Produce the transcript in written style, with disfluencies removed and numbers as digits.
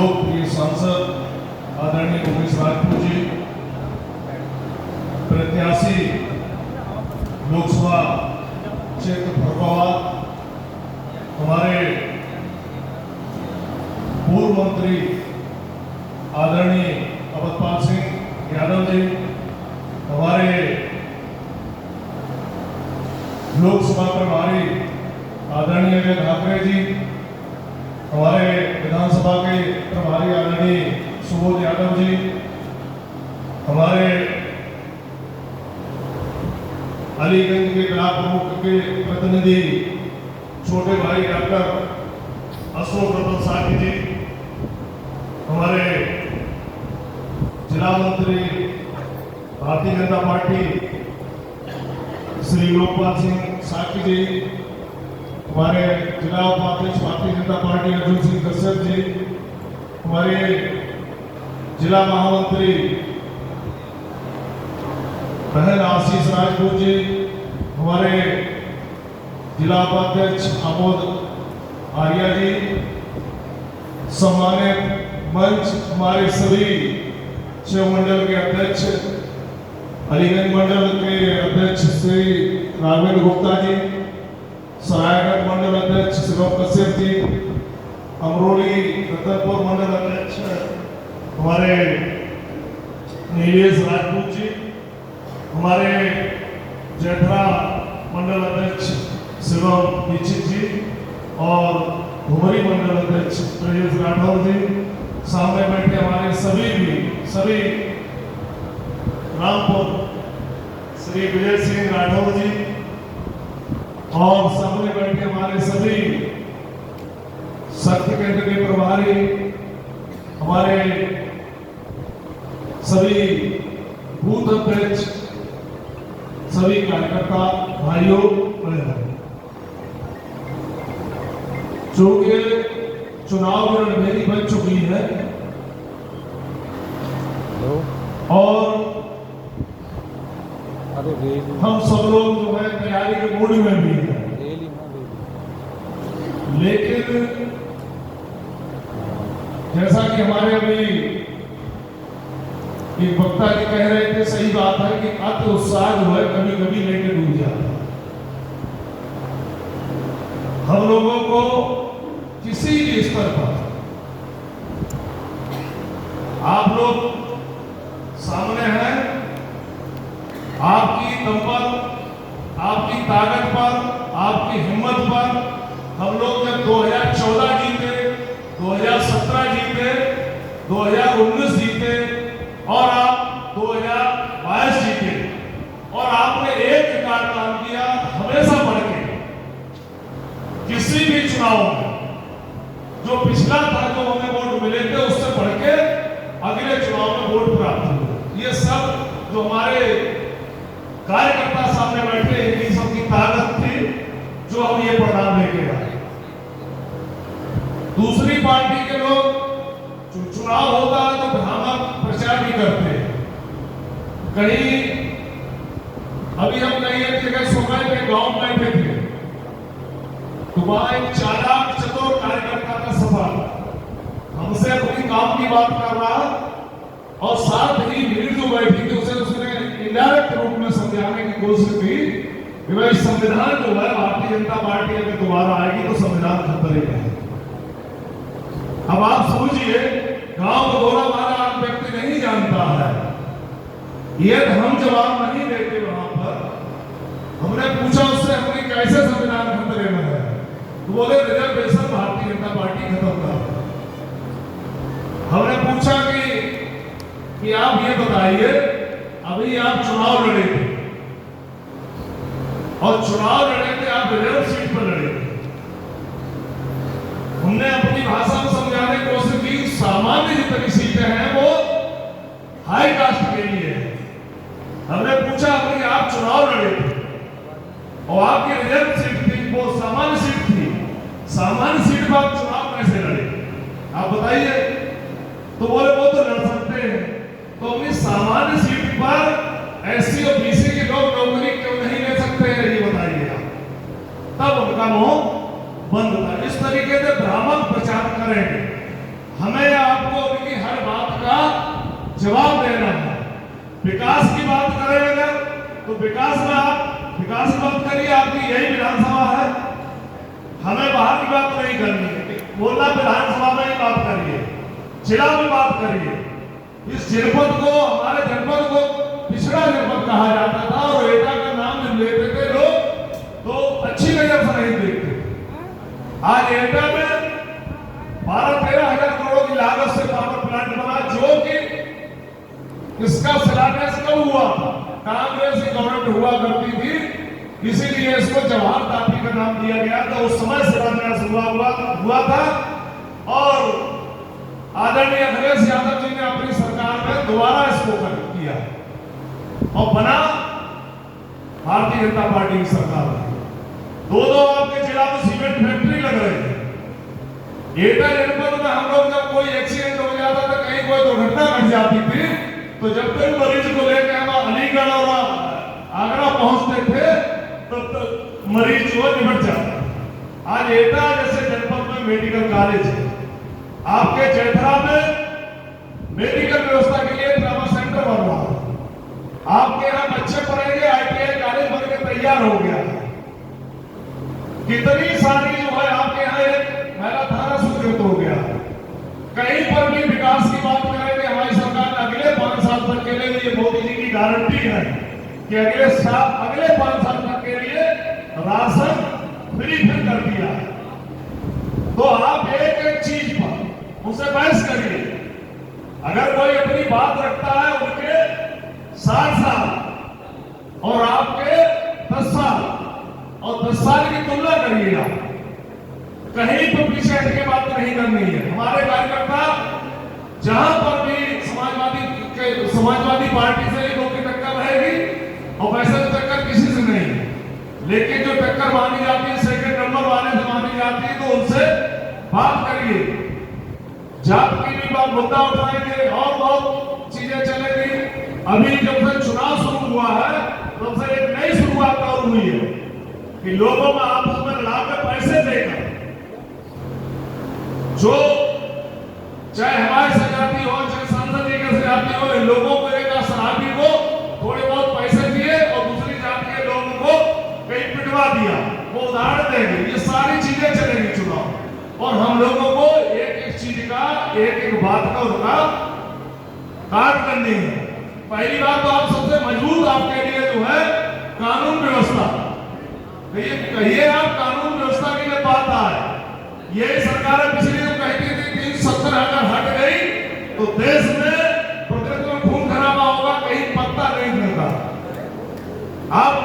लोकप्रिय सांसद आदरणीय उमेश राजपूत जी, प्रत्याशी लोकसभा क्षेत्र फरुखाबाद, हमारे पूर्व मंत्री आदरणीय अवधपाल सिंह यादव जी, हमारे लोकसभा प्रभारी आदरणीय अजय ठाकरे जी, हमारे विधानसभा के प्रभारी आदरणीय सुबोध यादव जी, हमारे अलीगंज के ब्लॉक प्रमुख के प्रतिनिधि छोटे भाई डॉक्टर अशोक रतन साहनी जी, हमारे जिला मंत्री भारतीय जनता पार्टी श्री लोकपाल सिंह साकी जी, हमारे जिला उपाध्यक्ष भारतीय जनता पार्टी अर्जुन सिंह कश्यप जी, हमारे जिला महामंत्री बहन आशीष राजपूत जी, हमारे जिला उपाध्यक्ष आमोद आर्या जी, सम्मानित मंच हमारे सभी शिव मंडल के अध्यक्ष, अलीगंज मंडल के अध्यक्ष श्री राघवेंद्र गुप्ता जी, सरायगढ़ मंडल अध्यक्ष शिवम कश्यप जी, अमरोली रतनपुर मंडल अध्यक्ष हमारे नीलेश राजपूत जी, हमारे जेठरा मंडल अध्यक्ष शिवम दीक्षित जी और घुमरी मंडल अध्यक्ष ब्रजेश राठौर जी, सामने बैठे हमारे सभी रामपुर श्री विजय सिंह राठौर जी और सामने बैठे हमारे सभी शक्ति केंद्र के प्रभारी, हमारे सभी बूथ अध्यक्ष, सभी कार्यकर्ता भाइयों बहनों, चूंकि चुनाव की रणनीति बन चुकी है और हम सब लोग जो है तैयारी के मूड में भी हैं, लेकिन जैसा कि हमारे अभी एक वक्ता जी कह रहे थे, सही बात है कि अति उत्साह जो है कभी कभी लेके डूब जाता है। हम लोगों को किसी भी स्तर पर आप लोग सामने हैं, आपकी दम पर, आपकी ताकत पर, आपकी हिम्मत पर हम लोग जब 2014 जीते, 2017 जीते, 2019 जीते और आप 2022 जीते और आपने एक रिकॉर्ड काम किया, हमेशा बढ़ के किसी भी चुनाव में जो पिछला था, जो हमें वोट मिले थे, उससे बढ़ के अगले चुनाव में वोट प्राप्त हुए। ये सब जो हमारे कार्यकर्ता सामने बैठे, इनकी सबकी ताकत थी जो हम ये परिणाम लेके आए। दूसरी पार्टी के लोग चुनाव होता है तो भ्रामक प्रचार भी करते हैं। कहीं अभी हम कहीं एक जगह समय के गांव में बैठे थे, तो वहां एक चालाक चतुर कार्यकर्ता का सभा हमसे अपनी काम की बात कर रहा और साथ ही भीड़ जो बैठी थी उसे उसने इनडायरेक्ट रूप में समझाने की कोशिश की कि भाई संविधान जो है, भारतीय जनता पार्टी अगर दोबारा आएगी तो संविधान खतरे में है। अब आप समझिए, गांव दोरा वाला व्यक्ति नहीं जानता है, ये हम जवाब नहीं देते। वहां पर हमने पूछा उससे, हमने कैसे संविधान खतरे में है, तो बोले रिजर्वेशन भारतीय जनता पार्टी खत्म कर। हमने पूछा कि आप ये बताइए, अभी आप चुनाव लड़े थे और चुनाव लड़े थे, आप रिजर्व सीट पर लड़े थे। हमने अपनी भाषा में समझाने की कोशिश की, सामान्य जितनी सीटें हैं वो हाई कास्ट के लिए है। हमने पूछा कि आप चुनाव लड़े थे और आपकी रिजर्व सीट थी, वो सामान्य सीट थी, सामान्य सीट पर आप चुनाव कैसे लड़े, आप बताइए। तो बोले वो तो लड़ सकते हैं, तो अपनी सामान्य सीट पर एससी और बीसी के लोग नौकरी क्यों नहीं ले सकते हैं, ये बताइए आप। तब उनका मुंह बंद था। इस तरीके से भ्रामक प्रचार करेंगे, हमें आप जवाब देना है। विकास की बात करें अगर, तो विकास में आप विकास की बात करिए, आपकी यही विधानसभा है, हमें बाहर की बात नहीं करनी है, बोलना विधानसभा में ही बात करिए, जिला में बात करिए। इस जनपद को, हमारे जनपद को पिछड़ा जनपद कहा जाता था और एटा का नाम जब लेते थे लोग तो अच्छी नजर से नहीं देखते। आज एटा में 12-13 हजार करोड़ की लागत से पावर प्लांट बना, जो कि इसका शिलान्यास कब हुआ? कांग्रेस की गवर्नमेंट हुआ करती थी, इसीलिए इसको जवाहर तापी का नाम दिया गया था। उस समय शिलान्यास हुआ था और आदरणीय अखिलेश यादव जी ने अपनी सरकार में दोबारा इसको किया और बना भारतीय जनता पार्टी की सरकार में। दो आपके जिला में सीमेंट फैक्ट्री लग रही है। एटा जनपद में हम लोग जब कोई एक्सीडेंट हो जाता था, कहीं कोई दुर्घटना घट जाती थी, तो जब तक मरीज को लेकर हम अलीगढ़ और आगरा पहुंचते थे तब तक मरीज जो निपट जाता। आज एटा जैसे जनपद में मेडिकल कॉलेज है, आपके चैथरा में मेडिकल व्यवस्था के लिए ट्रामा सेंटर बन रहा है, आपके यहाँ बच्चे पढ़ेंगे, ITI कॉलेज बन के तैयार हो गया। कितनी सारी जो है आपके यहाँ एक महिला थाना स्वीकृत हो गया। कहीं पर भी विकास की बात करेंगे, हमारी सरकार अगले 5 साल तक के लिए, ये मोदी जी की गारंटी है कि अगले 5 साल तक के लिए राशन फ्री कर दिया। तो आप एक एक चीज पर उनसे बहस करिए। अगर कोई अपनी बात रखता है, उनके 60 साल और आपके 10 साल और 10 साल की तुलना करिएगा, कहीं तो पीछे हटके बात नहीं करनी है। हमारे कार्यकर्ता जहां पर भी समाजवादी पार्टी से लोगों की टक्कर रहेगी और वैसे तो टक्कर किसी से नहीं है, लेकिन जो टक्कर मानी जाती है सेकंड नंबर वाले से मानी जाती है, तो उनसे बात करिए। जात की भी बात मुद्दा उठाएंगे और बहुत चीजें चलेंगी। अभी जब से चुनाव शुरू हुआ है तब से एक नई शुरुआत और हुई है कि लोगों में आपस में लड़ा के पैसे देकर, जो चाहे हमारे से जाति हो, चाहे सांसद जी के से जाति हो, लोगों को एक शराबी को थोड़े बहुत पैसे दिए और दूसरी जाति के लोगों को कहीं पिटवा दिया, वो उदाहरण देंगे। ये सारी चीजें चलेंगी चुनाव, और हम लोगों को एक एक चीज का, एक एक बात का उनका काट करनी है। पहली बात तो आप सबसे मजबूत आपके लिए जो है कानून व्यवस्था, कहिए आप कानून व्यवस्था के लिए बात आए। ये सरकार पिछली जो कहती थी 370 अगर हट गई तो देश में प्रकृति में खून खराबा होगा, कहीं पत्ता नहीं मिलता। आप